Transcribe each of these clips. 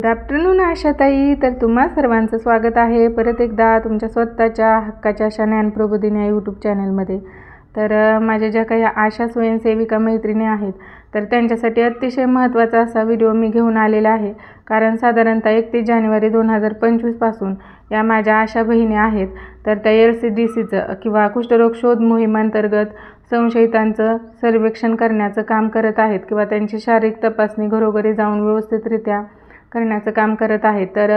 Good afternoon आशाताई. तर तुम्हा सर्वांचं स्वागत आहे परत एकदा तुमच्या स्वतःच्या हक्काच्या आशा ज्ञानप्रबोधिनी या यूट्यूब चॅनलमध्ये. तर माझ्या ज्या काही आशा स्वयंसेविका मैत्रिणी आहेत तर त्यांच्यासाठी अतिशय महत्त्वाचा असा व्हिडिओ मी घेऊन आलेला आहे. कारण साधारणतः 31 जानेवारी 2025 पासून या माझ्या आशा बहिणी आहेत तर त्या LCDCचं किंवा कुष्ठरोग शोध मोहिमेअंतर्गत संशयितांचं सर्वेक्षण करण्याचं काम करत आहेत किंवा त्यांची शारीरिक तपासणी घरोघरी जाऊन व्यवस्थितरित्या करण्याचं काम करत आहेत. तर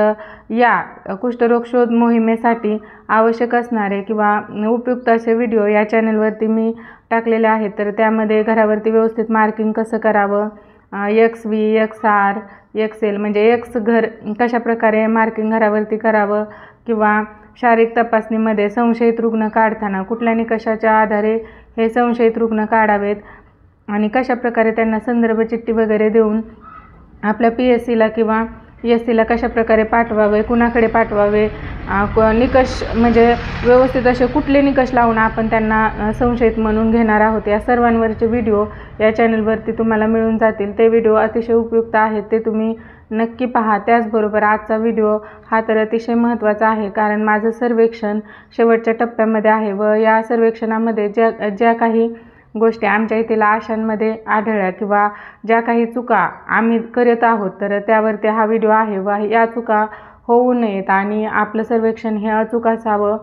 या कुष्ठरोग शोध मोहिमेसाठी आवश्यक असणारे किंवा उपयुक्त असे व्हिडिओ या चॅनलवरती मी टाकलेले आहेत. तर त्यामध्ये घरावरती व्यवस्थित मार्किंग कसं करावं, XV, XR, XL म्हणजे X घर कशा प्रकारे मार्किंग घरावरती करावं किंवा शारीरिक तपासणीमध्ये संशयित रुग्ण काढताना कुठल्या निकषाच्या आधारे हे संशयित रुग्ण काढावेत आणि कशा प्रकारे त्यांना संदर्भ चिठ्ठी वगैरे देऊन आपल्या PSCला किंवा SCला कशा प्रकारे पाठवावे, कुणाकडे पाठवावे, निकष म्हणजे व्यवस्थित असे कुठले निकष लावून आपण त्यांना संशयित म्हणून घेणार आहोत या सर्वांवरचे व्हिडिओ या चॅनलवरती तुम्हाला मिळून जातील. ते व्हिडिओ अतिशय उपयुक्त आहेत, ते तुम्ही नक्की पहा. त्याचबरोबर आजचा व्हिडिओ हा तर अतिशय महत्त्वाचा आहे कारण माझं सर्वेक्षण शेवटच्या टप्प्यामध्ये आहे व या सर्वेक्षणामध्ये ज्या काही गोष्टी आमच्या येथील आशांमध्ये आढळल्या किंवा ज्या काही चुका आम्ही करत आहोत तर त्यावरती हा व्हिडिओ आहे व या चुका होऊ नयेत आणि आपलं सर्वेक्षण हे अचूक असावं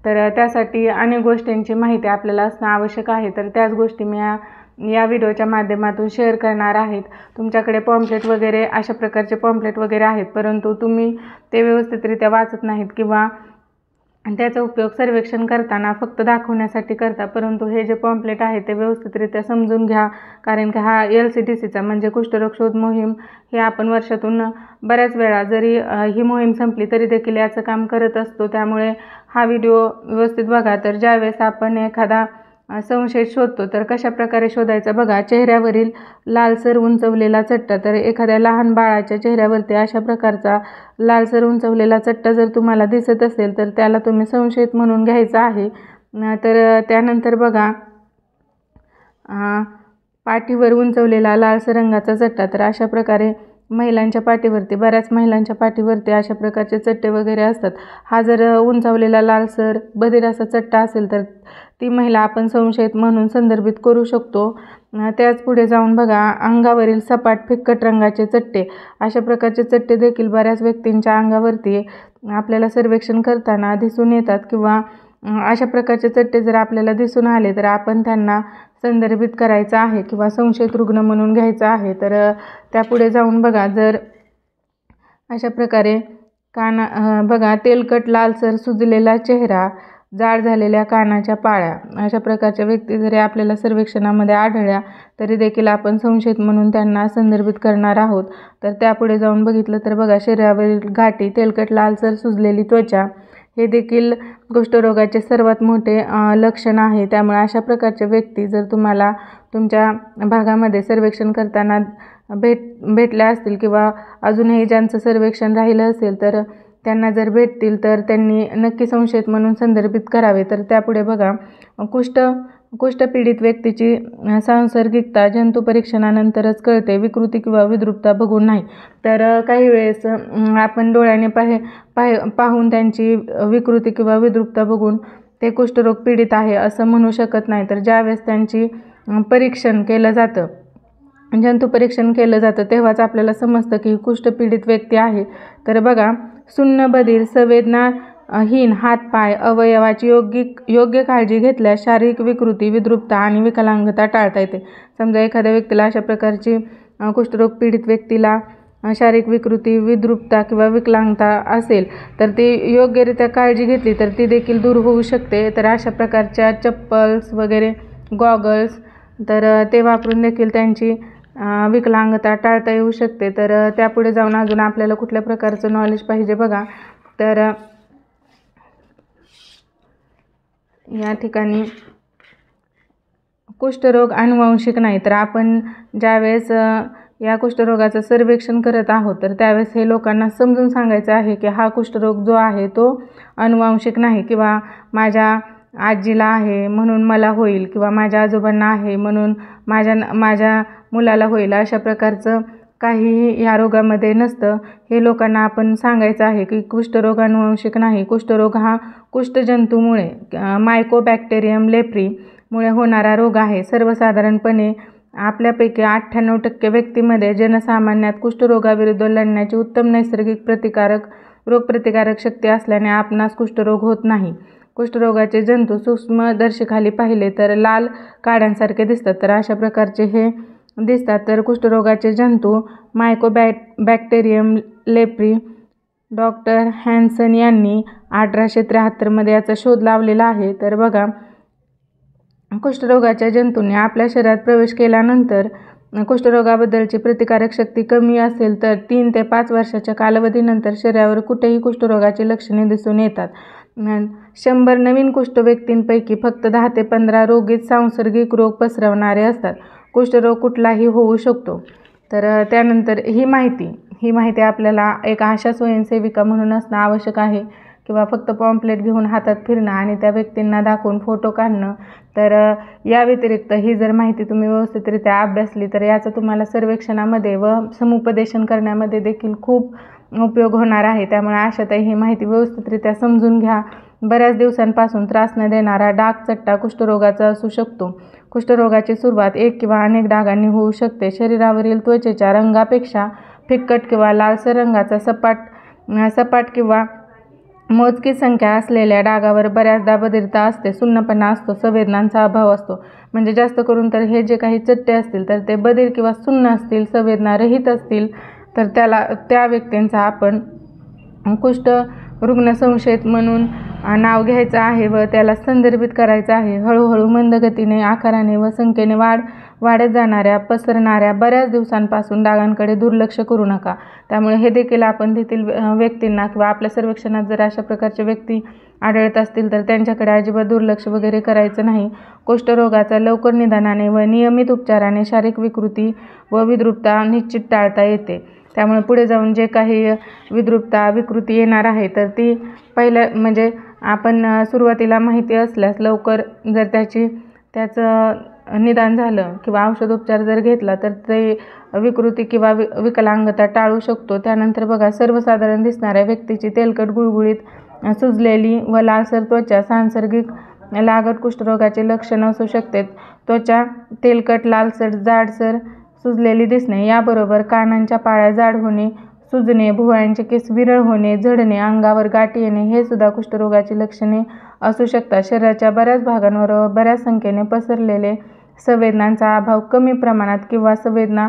तर त्यासाठी अनेक गोष्टींची माहिती आपल्याला असणं आवश्यक आहे. तर त्याच गोष्टी मी या व्हिडिओच्या माध्यमातून शेअर करणार आहेत. तुमच्याकडे पॉम्पलेट वगैरे अशा प्रकारचे पॉम्पलेट वगैरे आहेत परंतु तुम्ही ते व्यवस्थितरित्या वाचत नाहीत किंवा त्याचा उपयोग सर्वेक्षण करताना फक्त दाखवण्यासाठी करता, परंतु हे जे पॉम्पलेट आहे ते व्यवस्थितरित्या समजून घ्या. कारण की हा LCDCचा म्हणजे कुष्ठरोग शोध मोहीम हे आपण वर्षातून बऱ्याच वेळा जरी ही मोहीम संपली तरी देखील याचं काम करत असतो. त्यामुळे हा व्हिडिओ व्यवस्थित बघा. तर ज्यावेळेस आपण एखादा संशयित शोधतो तर कशा प्रकारे शोधायचा बघा. चेहऱ्यावरील लालसर उंचवलेला चट्टा, तर एखाद्या लहान बाळाच्या चेहऱ्यावरती अशा प्रकारचा लालसर उंचवलेला चट्टा जर तुम्हाला दिसत असेल तर त्याला तुम्ही संशयित म्हणून घ्यायचा आहे. तर त्यानंतर बघा पाठीवर उंचवलेला लालसर रंगाचा चट्टा, तर अशा प्रकारे महिलांच्या पाठीवरती बऱ्याच महिलांच्या पाठीवरती अशा प्रकारचे चट्टे वगैरे असतात. हा जर उंचावलेला लालसर बधीर असा चट्टा असेल तर ती महिला आपण संशयित म्हणून संदर्भित करू शकतो. त्याच पुढे जाऊन बघा अंगावरील सपाट फिक्कट रंगाचे चट्टे, अशा प्रकारचे चट्टे देखील बऱ्याच व्यक्तींच्या अंगावरती आपल्याला सर्वेक्षण करताना दिसून येतात किंवा अशा प्रकारचे चट्टे जर आपल्याला दिसून आले तर आपण त्यांना संदर्भित करायचं आहे किंवा संशयित रुग्ण म्हणून घ्यायचं आहे. तर त्यापुढे जाऊन बघा जर अशा प्रकारे बघा तेलकट लालसर सुजलेला चेहरा, जाड झालेल्या कानाच्या पाळ्या, अशा प्रकारच्या व्यक्ती जरी आपल्याला सर्वेक्षणामध्ये आढळल्या तरी देखील आपण संशयित म्हणून त्यांना संदर्भित करणार आहोत. तर त्यापुढे जाऊन बघितलं तर बघा शरीरावरील गाठी, तेलकट लालसर सुजलेली त्वचा हे देखील कुष्ठरोगाचे सर्वात मोठे लक्षण आहे. त्यामुळे अशा प्रकारच्या व्यक्ती जर तुम्हाला तुमच्या भागामध्ये सर्वेक्षण करताना भेटल्या असतील किंवा अजूनही ज्यांचं सर्वेक्षण राहिलं असेल तर त्यांना जर भेटतील तर त्यांनी नक्की संशयित म्हणून संदर्भित करावे. तर त्यापुढे बघा कुष्ठपीडित व्यक्तीची सांसर्गिकता जंतू परीक्षणानंतरच कळते, विकृती किंवा विद्रुपता बघून नाही. तर काही वेळेस आपण डोळ्याने पाहून त्यांची विकृती किंवा विद्रुपता बघून ते कुष्ठरोग पीडित आहे असं म्हणू शकत नाही. तर ज्यावेळेस त्यांची परीक्षण केलं जातं, जंतू परीक्षण केलं जातं तेव्हाच आपल्याला समजतं की कुष्ठपीडित व्यक्ती आहे. तर बघा सुन्न, बधीर, संवेदनाहीन हातपाय, अवयवाची योग्य काळजी घेतल्यास शारीरिक विकृती, विद्रुपता आणि विकलांगता टाळता येते. समजा एखाद्या व्यक्तीला अशा प्रकारची कुष्ठरोग पीडित व्यक्तीला शारीरिक विकृती, विद्रुपता किंवा विकलांगता असेल तर ती योग्यरित्या काळजी घेतली तर ती देखील दूर होऊ शकते. तर अशा प्रकारच्या चप्पल्स वगैरे, गॉगल्स तर ते वापरून देखील त्यांची विकलांगता टाळता येऊ शकते. तर त्यापुढे जाऊन अजून आपल्याला कुठल्या प्रकारचं नॉलेज पाहिजे बघा. तर या ठिकाणी कुष्ठरोग आनुवंशिक नाही. तर आपण ज्यावेळेस या कुष्ठरोगाचं सर्वेक्षण करत आहोत तर त्यावेळेस हे लोकांना समजून सांगायचं आहे की हा कुष्ठरोग जो आहे तो आनुवंशिक नाही किंवा माझ्या आजीला आहे म्हणून मला होईल किंवा माझ्या आजोबांना आहे म्हणून माझ्या मुलाला होईल, अशा प्रकारचं काहीही या रोगामध्ये नसतं हे लोकांना आपण सांगायचं आहे की कुष्ठरोग अनुवंशिक नाही. कुष्ठरोग हा कुष्ठजंतूमुळे मायकोबॅक्टेरियम लेप्रीमुळे होणारा रोग आहे. सर्वसाधारणपणे आपल्यापैकी 98% व्यक्तींमध्ये जनसामान्यात कुष्ठरोगाविरुद्ध लढण्याची उत्तम नैसर्गिक रोगप्रतिकारक शक्ती असल्याने आपणास कुष्ठरोग होत नाही. कुष्ठरोगाचे जंतू सूक्ष्मदर्शकाखाली पाहिले तर लाल काड्यांसारखे दिसतात. तर अशा प्रकारचे हे दिसतात. तर कुष्ठरोगाचे जंतू मायकोबॅक्टेरियम लेप्री डॉक्टर हॅन्सन यांनी 1873 याचा शोध लावलेला आहे. तर बघा, कुष्ठरोगाच्या जंतूंनी आपल्या शरीरात प्रवेश केल्यानंतर कुष्ठरोगाबद्दलची प्रतिकारक शक्ती कमी असेल तर 3 ते 5 वर्षाच्या कालावधीनंतर शरीरावर कुठेही कुष्ठरोगाची लक्षणे दिसून येतात. 100 नवीन कुष्ठ व्यक्तींपैकी फक्त 10 ते 15 रोगीत सांसर्गिक रोग पसरवणारे असतात. कुष्ठरोग कुठलाही होऊ शकतो. तर त्यानंतर ही माहिती आपल्याला एक आशा स्वयंसेविका म्हणून असणं आवश्यक आहे किंवा फक्त पॉम्पलेट घेऊन हातात फिरणं आणि त्या व्यक्तींना दाखवून फोटो काढणं. तर या व्यतिरिक्त ही जर माहिती तुम्ही व्यवस्थितरित्या अभ्यासली तर याचा तुम्हाला सर्वेक्षणामध्ये व समुपदेशन करण्यामध्ये देखील खूप उपयोग होणार आहे. त्यामुळे आशाताई ही माहिती व्यवस्थितरित्या समजून घ्या. बऱ्याच दिवसांपासून त्रास न देणारा डाग चट्टा कुष्ठरोगाचा असू शकतो. कुष्ठरोगाची सुरुवात एक किंवा अनेक डागांनी होऊ शकते. शरीरावरील त्वचेच्या रंगापेक्षा फिक्कट किंवा लालसर रंगाचा सपाट किंवा मोजकी संख्या असलेल्या डागावर बऱ्याचदा बधिरता असते, सुन्नपणा असतो, संवेदनांचा अभाव असतो. म्हणजे जास्त करून तर हे जे काही चट्टे असतील तर ते बधीर किंवा सुन्न असतील, संवेदनारहित असतील तर त्या व्यक्तींचा आपण कुष्ठ रुग्ण संशयित म्हणून नाव घ्यायचं आहे व त्याला संदर्भित करायचं आहे. हळूहळू मंद गतीने, आकाराने व संख्येने वाढत जाणाऱ्या पसरणाऱ्या बऱ्याच दिवसांपासून डागांकडे दुर्लक्ष करू नका. त्यामुळे हे देखील आपण तेथील व्यक्तींना किंवा आपल्या सर्वेक्षणात जर अशा प्रकारचे व्यक्ती आढळत असतील तर त्यांच्याकडे अजिबात दुर्लक्ष वगैरे करायचं नाही. कुष्ठरोगाचा लवकर निदानाने व नियमित उपचाराने शारीरिक विकृती व विद्रुपता निश्चित टाळता येते. त्यामुळे पुढे जाऊन जे काही विकृती येणार आहे तर ती पहिलं म्हणजे आपण सुरुवातीला माहिती असल्यास लवकर जर त्याचं निदान झालं किंवा औषधोपचार जर घेतला तर ते विकृती किंवा विकलांगता टाळू शकतो. त्यानंतर बघा, सर्वसाधारण दिसणाऱ्या व्यक्तीची तेलकट, गुळगुळीत, सुजलेली व लालसर त्वचा सांसर्गिक लागट कुष्ठरोगाचे लक्षण असू शकते. त्वचा तेलकट, लालसर, जाडसर, सुजलेली दिसणे याबरोबर कानांच्या पाळ्या जाड होणे, सुजणे, भुवयांचे केस विरळ होणे, झडणे, अंगावर गाठी येणे हे सुद्धा कुष्ठरोगाची लक्षणे असू शकतात. शरीराच्या बऱ्याच भागांवर बऱ्याच संख्येने पसरलेले, संवेदनांचा अभाव, कमी प्रमाणात किंवा संवेदना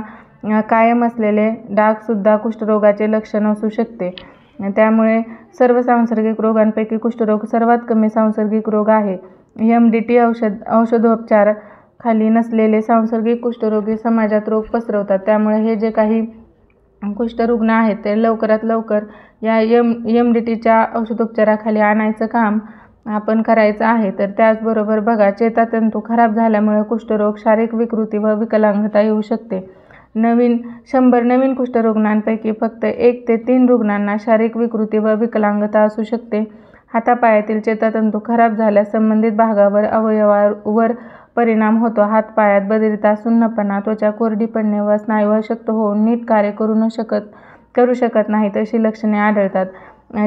कायम असलेले डाग सुद्धा कुष्ठरोगाचे लक्षण असू शकते. त्यामुळे सर्व सांसर्गिक रोगांपैकी कुष्ठरोग सर्वात कमी सांसर्गिक रोग आहे. MDT औषधोपचार खाली नसलेले सांसर्गिक कुष्ठरोगी समाजात रोग पसरवतात. त्यामुळे हे जे काही कुष्ठरुग्ण आहेत ते लवकरात लवकर या MDTच्या औषधोपचाराखाली आणायचं काम आपण करायचं आहे. तर त्याचबरोबर बघा, चेतातंतू खराब झाल्यामुळे कुष्ठरोग, शारीरिक विकृती व विकलांगता येऊ शकते. 100 नवीन कुष्ठरुग्णांपैकी फक्त 1 ते 3 रुग्णांना शारीरिक विकृती व विकलांगता असू शकते. हातापायातील चेतातंतू खराब झाल्यास संबंधित भागावर, अवयवावर परिणाम होतो. हातपायात बधिरता, सुन्नपणा, त्वचा कोरडी पडणे व स्नायू अशक्त होऊन नीट कार्य करू शकत नाहीत अशी लक्षणे आढळतात.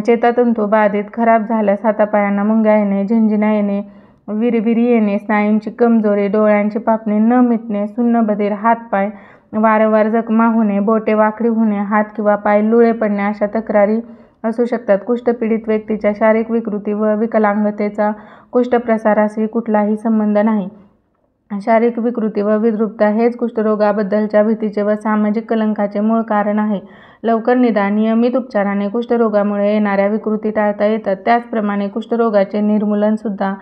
चेतातंतू बाधित खराब झाल्यास हातापायांना मुंग्या येणे, झिणझिण्या येणे, विरविरी येणे, स्नायूंची कमजोरी, डोळ्यांची पापणी न मिटणे, सुन्न बधीर हातपाय, वारंवार जखमा होणे, बोटे वाकडी होणे, हात किंवा पाय लुळे पडणे अशा तक्रारी असू शकतात. कुष्ठपीडित व्यक्तीच्या शारीरिक विकृती व विकलांगतेचा कुष्ठप्रसाराशी कुठलाही संबंध नाही. शारीरिक विकृती व विद्रुपता हेच कुष्ठरोगाबद्दलच्या भीतीचे व सामाजिक कलंकाचे मूळ कारण आहे. लवकर निदान, नियमित उपचाराने कुष्ठरोगामुळे येणाऱ्या विकृती टाळता येतात. त्याचप्रमाणे कुष्ठरोगाचे निर्मूलन सुद्धा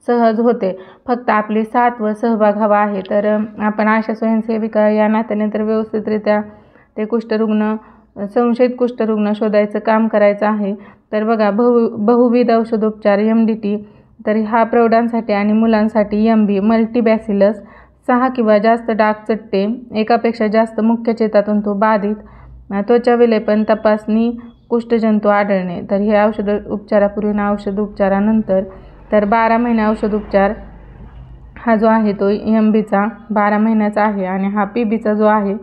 सहज होते. फक्त आपली साथ व सहभाग हवा आहे. तर आपण आशा स्वयंसेविका या नात्याने तर व्यवस्थितरित्या ते संशयित कुष्ठरुग्ण शोधायचं काम करायचं आहे. तर बघा, बहुविध औषधोपचार MDT, तर हा प्रौढांसाठी आणि मुलांसाठी MB मल्टीबॅसिलस, 6 किंवा जास्त डाग चट्टे, एकापेक्षा जास्त मुख्य चेतातंतू बाधित, त्वचा विलेपन तपासणी, कुष्ठजंतू आढळणे. तर हे औषध उपचारापूर्वी ना औषध उपचारानंतर तर 12 महिने औषधोपचार हा जो आहे तो MBचा 12 महिन्याचा आहे आणि हा PBचा जो आहे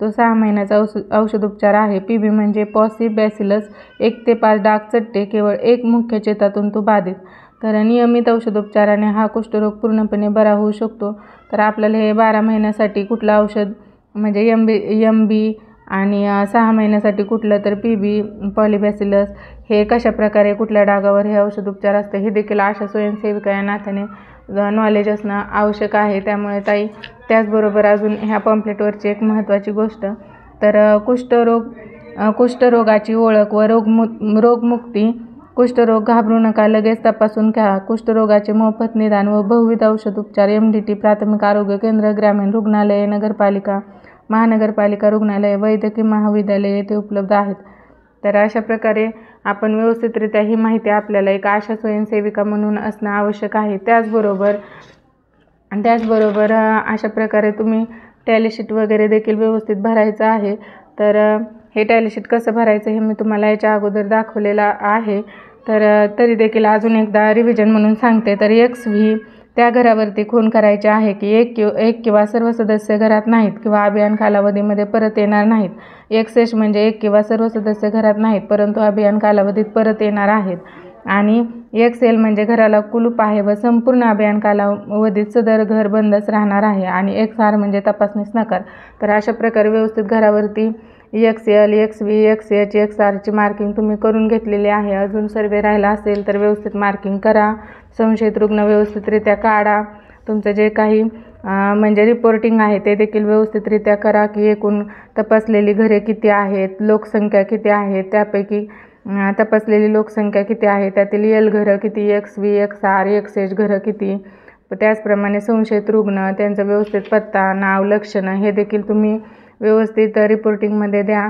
तो 6 महिन्याचा औषधोपचार आहे. PB म्हणजे पॉसी बॅसिलस 1 ते 5 डाग चट्टे, केवळ एक मुख्य चेतातून तो बाधित. तर नियमित औषधोपचाराने हा कुष्ठरोग पूर्णपणे बरा होऊ शकतो. तर आपल्याला हे 12 महिन्यासाठी कुठलं औषध म्हणजे MB आणि 6 महिन्यासाठी कुठलं तर PB पॉलीबॅसिलस हे कशाप्रकारे कुठल्या डागावर हे औषधोपचार असतं हे देखील आशा स्वयंसेविका या नात्याने नॉलेज असणं आवश्यक आहे. त्यामुळे ताई, त्याचबरोबर अजून ह्या पॉम्पलेटवरची एक महत्त्वाची गोष्ट, तर कुष्ठरोगाची ओळख व रोगमुक्ती. कुष्ठरोग घाबरू नका, लगेच तपासून घ्या. कुष्ठरोगाचे मोफत निदान व बहुविध औषधोपचार MDT प्राथमिक आरोग्य केंद्र, ग्रामीण रुग्णालये, नगरपालिका, महानगरपालिका रुग्णालय, वैद्यकीय महाविद्यालय येथे उपलब्ध आहेत. तर अशा प्रकारे आपण व्यवस्थितरित्या ही माहिती आपल्याला एक आशा स्वयंसेविका म्हणून असणं आवश्यक आहे. त्याचबरोबर अशा प्रकारे तुम्ही टॅलीशीट वगैरे देखील व्यवस्थित भरायचं आहे. तर हे टॅलीशीट कसं भरायचं हे मी तुम्हाला याच्या अगोदर दाखवलेलं आहे. तर तरी देखील अजून एकदा रिव्हिजन म्हणून सांगते. तर XV त्या घरावरती खून करायचे आहे की एक किंवा सर्व सदस्य घरात नाहीत किंवा अभियान कालावधीमध्ये परत येणार नाहीत. XH म्हणजे एक किंवा सर्व सदस्य घरात नाहीत परंतु अभियान कालावधीत परत येणार आहेत. आणि XL म्हणजे घराला कुलूप आहे व संपूर्ण अभियान कालावधीत सदर घर बंदच राहणार आहे. आणि XR म्हणजे तपासणीस नकार. तर अशा प्रकारे व्यवस्थित घरावरती XL, XV, XH, XRची मार्किंग तुम्ही करून घेतलेली आहे. अजून सर्वे राहिला असेल तर व्यवस्थित मार्किंग करा. संशयित रुग्ण व्यवस्थितरित्या काढा. तुमचं जे काही म्हणजे रिपोर्टिंग आहे ते देखील व्यवस्थितरित्या करा की एकूण तपासलेली घरे किती आहेत, लोकसंख्या किती आहे, त्यापैकी तपासलेली लोकसंख्या किती आहे, त्यातील L घरं किती, XV, XR, XH घरं किती. त्याचप्रमाणे संशयित रुग्ण, त्यांचा व्यवस्थित पत्ता, नाव, लक्षणं हे देखील तुम्ही व्यवस्थित रिपोर्टिंगमध्ये द्या.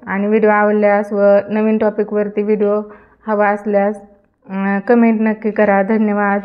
आणि व्हिडिओ आवडल्यास व नवीन टॉपिकवरती व्हिडिओ हवा असल्यास कमेंट नक्की करा. धन्यवाद.